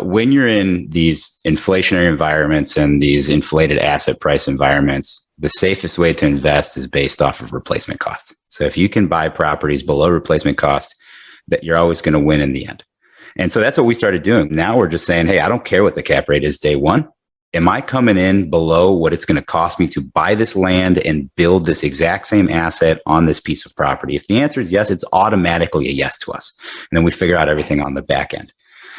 When you're in these inflationary environments and these inflated asset price environments, the safest way to invest is based off of replacement cost. So if you can buy properties below replacement cost, that you're always going to win in the end. And so that's what we started doing. Now we're just saying, hey, I don't care what the cap rate is day one. Am I coming in below what it's going to cost me to buy this land and build this exact same asset on this piece of property? If the answer is yes, it's automatically a yes to us. And then we figure out everything on the back end.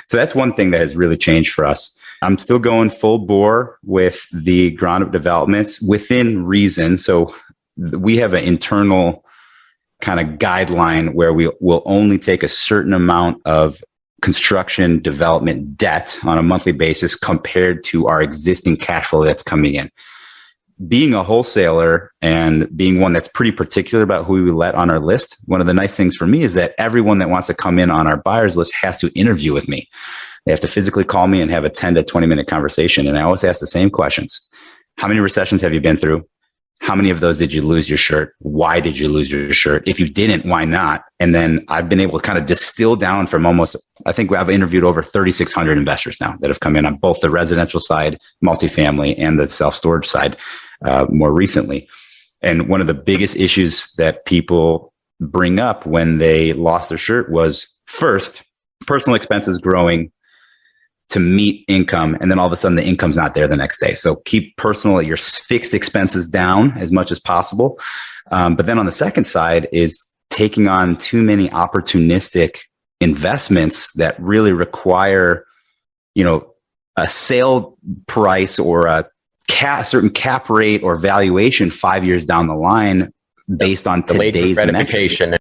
So that's one thing that has really changed for us. I'm still going full bore with the ground up developments within reason. So we have an internal kind of guideline where we will only take a certain amount of construction development debt on a monthly basis compared to our existing cash flow that's coming in. Being a wholesaler and being one that's pretty particular about who we let on our list, one of the nice things for me is that everyone that wants to come in on our buyers list has to interview with me. They have to physically call me and have a 10 to 20 minute conversation. And I always ask the same questions. How many recessions have you been through? How many of those did you lose your shirt? Why did you lose your shirt? If you didn't, why not? And then I've been able to kind of distill down from I think I've interviewed over 3,600 investors now that have come in on both the residential side, multifamily, and the self-storage side more recently. And one of the biggest issues that people bring up when they lost their shirt was first, personal expenses growing to meet income, and then all of a sudden the income's not there the next day. So keep your fixed expenses down as much as possible. But then on the second side is taking on too many opportunistic investments that really require, a sale price or a certain cap rate or valuation 5 years down the line based on today's gratification.